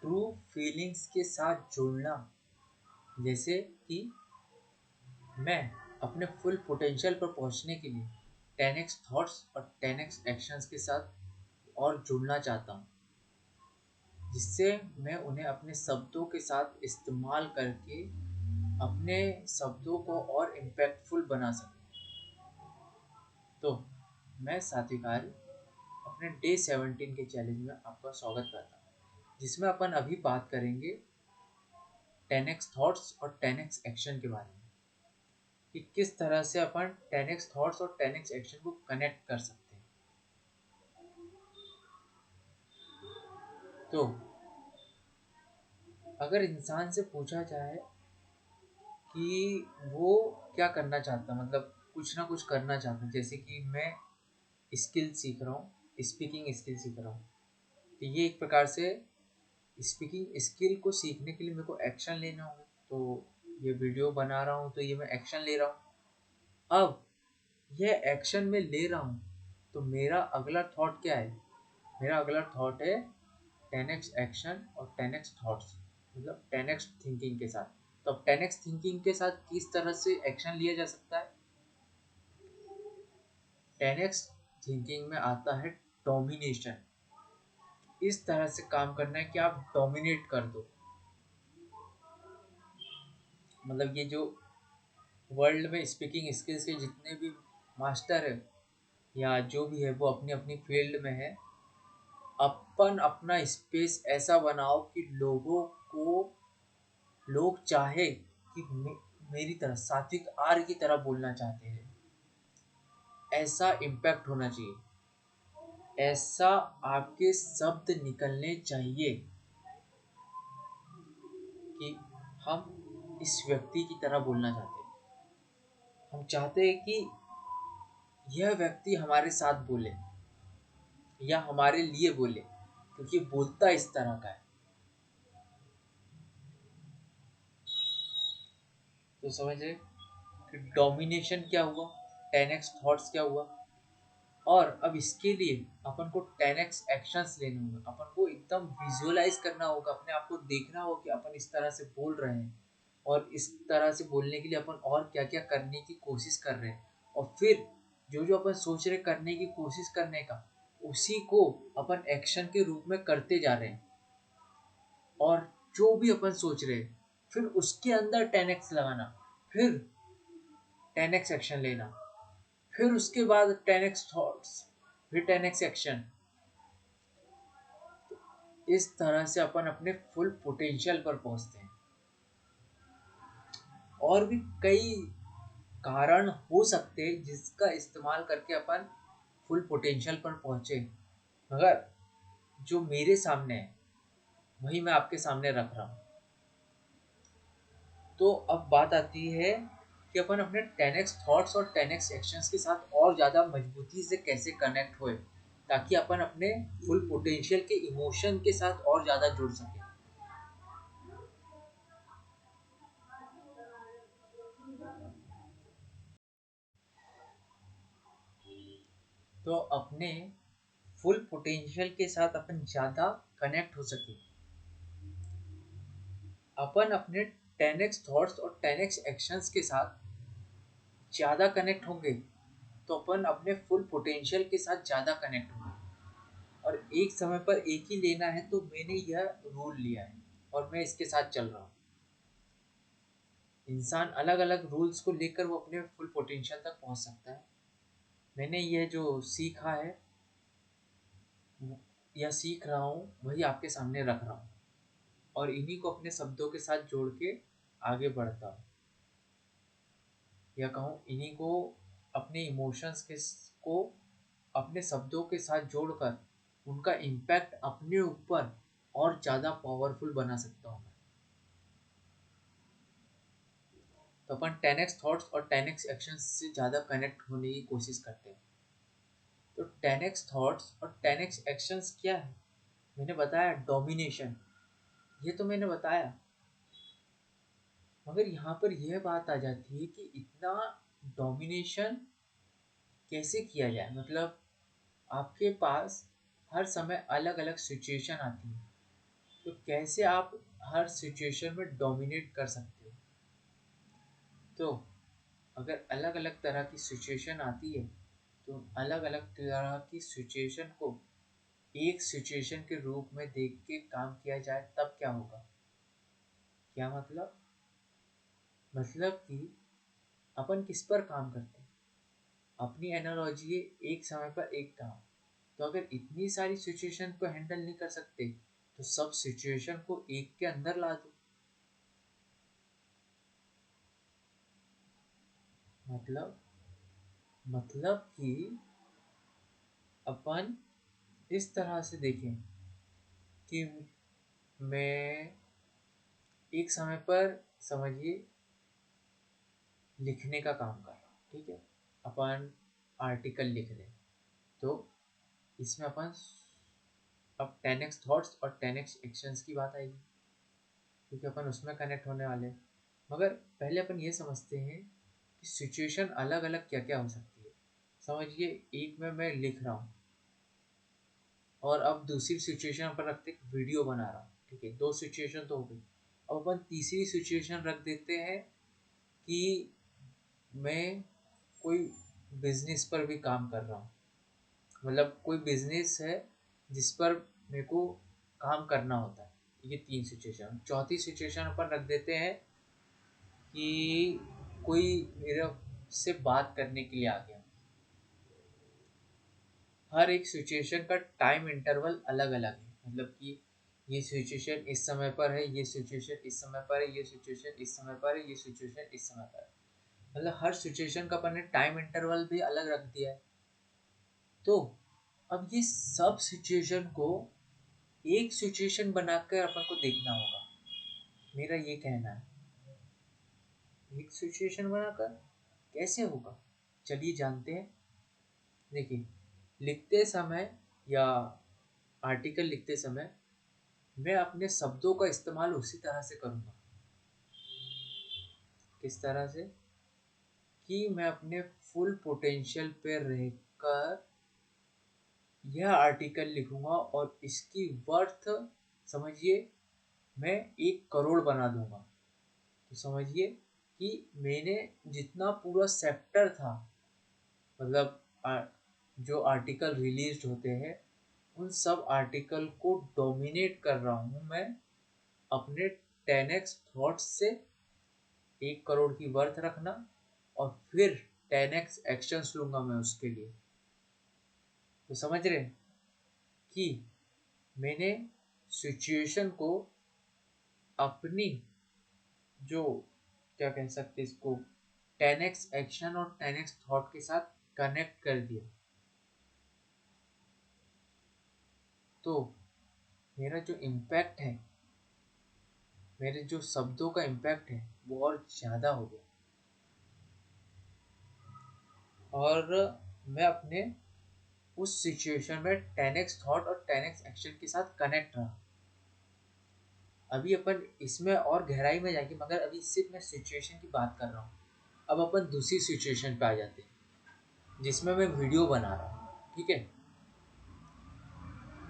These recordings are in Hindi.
ट्रू फीलिंग्स के साथ जुड़ना, जैसे कि मैं अपने फुल पोटेंशियल पर पहुंचने के लिए 10x थॉट्स और 10x एक्शंस के साथ और जुड़ना चाहता हूँ, जिससे मैं उन्हें अपने शब्दों के साथ इस्तेमाल करके अपने शब्दों को और इम्पैक्टफुल बना सकूँ। तो मैं सात्विक आर्य अपने डे 17 के चैलेंज में आपका स्वागत करता हूँ, जिसमें अपन अभी बात करेंगे 10x थॉट्स और 10x एक्शन के बारे में, कि किस तरह से अपन 10x थॉट्स और 10x एक्शन को कनेक्ट कर सकते हैं। तो अगर इंसान से पूछा जाए कि वो क्या करना चाहता, मतलब कुछ ना कुछ करना चाहता, जैसे कि मैं स्किल सीख रहा हूँ, स्पीकिंग स्किल सीख रहा हूँ, तो ये एक प्रकार से स्पीकिंग स्किल को सीखने के लिए मेरे को एक्शन लेना होगा। तो ये वीडियो बना रहा हूँ तो ये मैं एक्शन ले रहा हूँ। अब ये एक्शन में ले रहा हूँ तो मेरा अगला थॉट क्या है? मेरा अगला थॉट है 10x एक्शन और 10x थॉट्स, मतलब 10x थिंकिंग के साथ। तो अब 10x थिंकिंग के साथ किस तरह से एक्शन लिया जा सकता है? 10x थिंकिंग में आता है डोमिनेशन। इस तरह से काम करना है कि आप डोमिनेट कर दो, मतलब ये जो वर्ल्ड में स्पीकिंग स्किल्स के जितने भी मास्टर है या जो भी है वो अपनी अपनी फील्ड में है, अपन अपना स्पेस ऐसा बनाओ कि लोगों को लोग चाहे कि मेरी तरह सात्विक आर्य की तरह बोलना चाहते हैं। ऐसा इम्पैक्ट होना चाहिए, ऐसा आपके शब्द निकलने चाहिए कि हम इस व्यक्ति की तरह बोलना चाहते हैं। हम चाहते हैं कि यह व्यक्ति हमारे साथ बोले या हमारे लिए बोले, क्योंकि बोलता इस तरह का है। तो समझ रहे कि डोमिनेशन क्या हुआ, 10x थॉट्स क्या हुआ। और अब इसके लिए अपन को 10x एक्शंस लेने होंगे। अपन को एकदम विजुअलाइज करना होगा, अपने आप को देखना होगा कि अपन इस तरह से बोल रहे हैं और इस तरह से बोलने के लिए अपन और क्या क्या करने की कोशिश कर रहे हैं, और फिर जो जो अपन सोच रहे करने की कोशिश करने का, उसी को अपन एक्शन के रूप में करते जा रहे हैं। और जो भी अपन सोच रहे हैं फिर उसके अंदर 10x लगाना, फिर 10x एक्शन लेना, फिर उसके बाद 10x थॉट्स, फिर 10x एक्शन। इस तरह से अपन अपने फुल पोटेंशियल पर पहुंचते हैं। और भी कई कारण हो सकते हैं जिसका इस्तेमाल करके अपन फुल पोटेंशियल पर पहुंचे, मगर जो मेरे सामने है वही मैं आपके सामने रख रहा हूँ। तो अब बात आती है कि अपन अपने 10x थॉट्स और 10x एक्शंस के साथ और ज़्यादा मजबूती से कैसे कनेक्ट होए, ताकि अपन अपने फुल पोटेंशियल के इमोशन के साथ और ज़्यादा जुड़ सके। तो अपने फुल पोटेंशियल के साथ अपन ज़्यादा कनेक्ट हो सके, अपन अपने 10x थॉट्स और 10x एक्शंस के साथ ज़्यादा कनेक्ट होंगे तो अपन अपने फुल पोटेंशियल के साथ ज़्यादा कनेक्ट होंगे। और एक समय पर एक ही लेना है, तो मैंने यह रूल लिया है और मैं इसके साथ चल रहा हूँ। इंसान अलग अलग रूल्स को लेकर वो अपने फुल पोटेंशियल तक पहुँच सकता है। मैंने यह जो सीखा है या सीख रहा हूँ वही आपके सामने रख रहा हूँ, और इन्हीं को अपने शब्दों के साथ जोड़ के आगे बढ़ता हूँ, या कहूँ इन्हीं को अपने इमोशंस के को अपने शब्दों के साथ जोड़कर उनका इम्पैक्ट अपने ऊपर और ज़्यादा पावरफुल बना सकता हूँ। तो अपन 10x थॉट्स और 10x एक्शंस से ज़्यादा कनेक्ट होने की कोशिश करते हैं। तो 10x थॉट्स और 10x एक्शंस क्या है? मैंने बताया डोमिनेशन, ये तो मैंने बताया, मगर यहाँ पर यह बात आ जाती है कि इतना डोमिनेशन कैसे किया जाए। मतलब आपके पास हर समय अलग अलग सिचुएशन आती है, तो कैसे आप हर सिचुएशन में डोमिनेट कर सकते हो? तो अगर अलग अलग तरह की सिचुएशन आती है तो अलग अलग तरह की सिचुएशन को एक सिचुएशन के रूप में देख के काम किया जाए तब क्या होगा? क्या मतलब? मतलब कि अपन किस पर काम करते हैं? अपनी एनालॉजी है एक समय पर एक काम। तो अगर इतनी सारी सिचुएशन को हैंडल नहीं कर सकते तो सब सिचुएशन को एक के अंदर ला दो। मतलब कि अपन इस तरह से देखें कि मैं एक समय पर समझिए लिखने का काम कर रहा हूँ, ठीक है? अपन आर्टिकल लिख रहे हैं, तो इसमें अपन अब 10x थॉट्स और 10x एक्शंस की बात आएगी, क्योंकि अपन उसमें कनेक्ट होने वाले हैं। मगर पहले अपन ये समझते हैं कि सिचुएशन अलग अलग क्या क्या हो सकती है। समझिए एक में मैं लिख रहा हूँ और अब दूसरी सिचुएशन पर रखते हैं वीडियो बना रहा हूँ, ठीक है? दो सिचुएशन तो हो गई। अब अपन तीसरी सिचुएशन रख देते हैं कि मैं कोई बिजनेस पर भी काम कर रहा हूँ, मतलब कोई बिजनेस है जिस पर मेरे को काम करना होता है। ये तीन सिचुएशन। चौथी सिचुएशन पर रख देते हैं कि कोई मेरे से बात करने के लिए आ गया। हर एक सिचुएशन का टाइम इंटरवल अलग अलग है, मतलब कि ये सिचुएशन इस समय पर है, ये सिचुएशन इस समय पर है, ये सिचुएशन इस समय पर है, ये सिचुएशन इस समय पर है। मतलब हर सिचुएशन का अपन ने टाइम इंटरवल भी अलग रख दिया है। तो अब ये सब सिचुएशन को एक सिचुएशन बनाकर अपन को देखना होगा, मेरा ये कहना है। एक सिचुएशन बनाकर कैसे होगा, चलिए जानते हैं। देखिए, लिखते समय या आर्टिकल लिखते समय मैं अपने शब्दों का इस्तेमाल उसी तरह से करूँगा। किस तरह से? कि मैं अपने फुल पोटेंशियल पे रहकर यह आर्टिकल लिखूंगा और इसकी वर्थ समझिए मैं 1 करोड़ बना दूंगा। तो समझिए कि मैंने जितना पूरा सेक्टर था, मतलब जो आर्टिकल रिलीज होते हैं उन सब आर्टिकल को डोमिनेट कर रहा हूँ मैं अपने 10x थॉट्स से। 1 करोड़ की वर्थ रखना और फिर 10x एक्शंस लूंगा मैं उसके लिए। तो समझ रहे हैं कि मैंने सिचुएशन को अपनी जो क्या कह सकते इसको 10x एक्शन और 10x थॉट के साथ कनेक्ट कर दिया। तो मेरा जो इम्पैक्ट है, मेरे जो शब्दों का इम्पैक्ट है वो और ज़्यादा हो गया। और मैं अपने उस सिचुएशन में 10x थॉट और 10x एक्शन के साथ कनेक्ट रहा। अभी अपन इसमें और गहराई में जाएंगे, मगर अभी सिर्फ मैं सिचुएशन की बात कर रहा हूँ। अब अपन दूसरी सिचुएशन पे आ जाते हैं जिसमें मैं वीडियो बना रहा हूँ, ठीक है?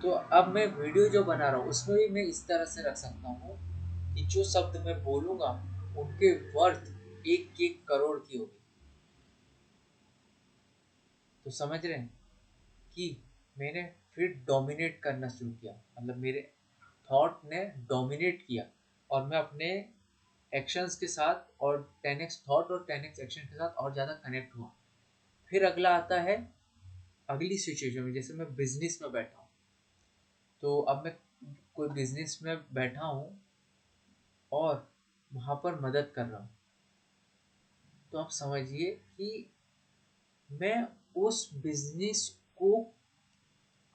तो अब मैं वीडियो जो बना रहा हूँ उसमें भी मैं इस तरह से रख सकता हूँ कि जो शब्द मैं बोलूँगा उनके वर्थ 1 करोड़ की होगी। तो समझ रहे हैं कि मैंने फिर डोमिनेट करना शुरू किया, मतलब मेरे थॉट ने डोमिनेट किया और मैं अपने एक्शंस के साथ और 10x थॉट और 10x एक्शन के साथ और ज़्यादा कनेक्ट हुआ। फिर अगला आता है अगली सिचुएशन में, जैसे मैं बिजनेस में बैठा हूँ। तो अब मैं कोई बिजनेस में बैठा हूँ और वहाँ पर मदद कर रहा हूँ। तो आप समझिए कि मैं उस बिजनेस को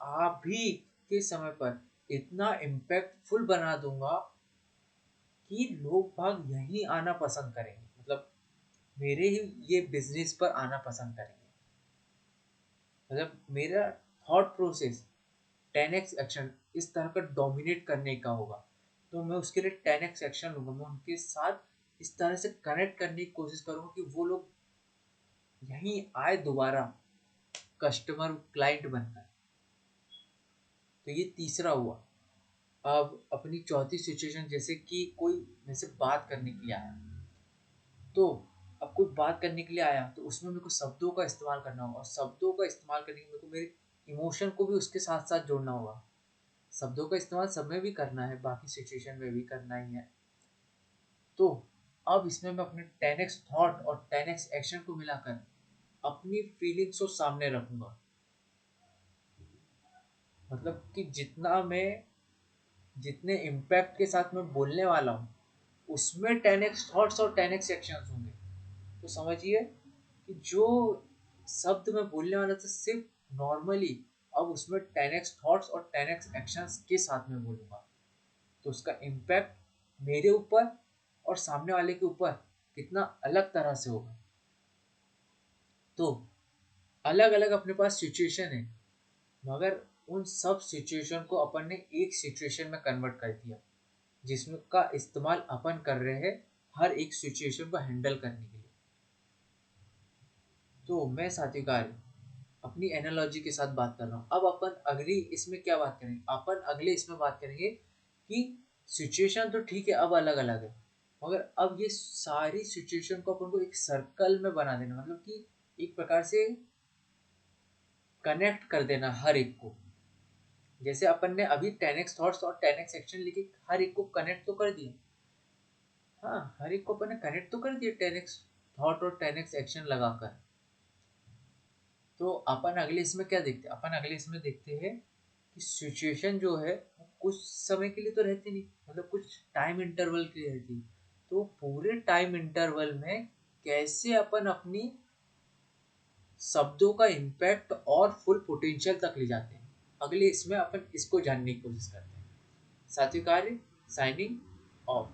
अभी के समय पर इतना इम्पैक्टफुल बना दूंगा कि लोग भाग यहीं आना पसंद करेंगे, मतलब मेरे ही ये बिजनेस पर आना पसंद करेंगे। मतलब मेरा थॉट प्रोसेस 10x एक्शन इस तरह का डोमिनेट करने का होगा। तो मैं उसके लिए 10x एक्शन लूंगा, मैं उनके साथ इस तरह से कनेक्ट करने की कोशिश करूंगा कि वो लोग यहीं आए दोबारा कस्टमर क्लाइंट बनकर। तो ये तीसरा हुआ। अब अपनी चौथी सिचुएशन, जैसे कि कोई मेरे से बात करने के लिए आया, तो अब कोई बात करने के लिए आया तो उसमें मेरे को शब्दों का इस्तेमाल करना होगा, और शब्दों का इस्तेमाल करने के मेरे को मेरे इमोशन को भी उसके साथ साथ जोड़ना होगा। शब्दों का इस्तेमाल सब में भी करना है, बाकी सिचुएशन में भी करना ही है। तो अब इसमें मैं अपने 10x थॉट और 10x एक्शन को मिलाकर अपनी फीलिंग्स को सामने रखूंगा। मतलब कि जितने इम्पैक्ट के साथ मैं बोलने वाला हूँ, उसमें 10x थॉट्स और 10x एक्शंस होंगे। तो समझिए कि जो शब्द मैं बोलने वाला था सिर्फ नॉर्मली, अब उसमें 10x थॉट्स और 10x एक्शंस के साथ में बोलूँगा, तो उसका इम्पैक्ट मेरे ऊपर और सामने वाले के ऊपर कितना अलग तरह से होगा। तो अलग अलग अपने पास सिचुएशन है, मगर उन सब सिचुएशन को अपन ने एक सिचुएशन में कन्वर्ट कर दिया, जिसमें का इस्तेमाल अपन कर रहे हैं हर एक सिचुएशन को हैंडल करने के लिए। तो मैं साथीकार अपनी एनालॉजी के साथ बात कर रहा हूँ। अब अपन अगली इसमें क्या बात करेंगे, अपन अगले इसमें बात करेंगे कि सिचुएशन तो ठीक है अब अलग अलग है, मगर अब ये सारी सिचुएशन को अपन को एक सर्कल में बना देना, मतलब कि एक प्रकार से कनेक्ट कर देना हर एक को। जैसे अपन ने अभी 10x थॉट्स और 10x एक्शन लिखे, हर एक को कनेक्ट तो कर दिया। हाँ, हर एक को अपन ने कनेक्ट तो कर दिया 10x थॉट और 10x एक्शन लगाकर। तो अपन अगले इसमें क्या देखते हैं, अपन अगले इसमें देखते हैं कि सिचुएशन जो है वो कुछ समय के लिए तो रहती नहीं, मतलब कुछ टाइम इंटरवल के लिए रहती। तो पूरे टाइम इंटरवल में कैसे अपन अपनी शब्दों का इम्पैक्ट और फुल पोटेंशियल तक ले जाते हैं, अगले इसमें अपन इसको जानने की कोशिश करते हैं। साथियों कार्य साइनिंग ऑफ।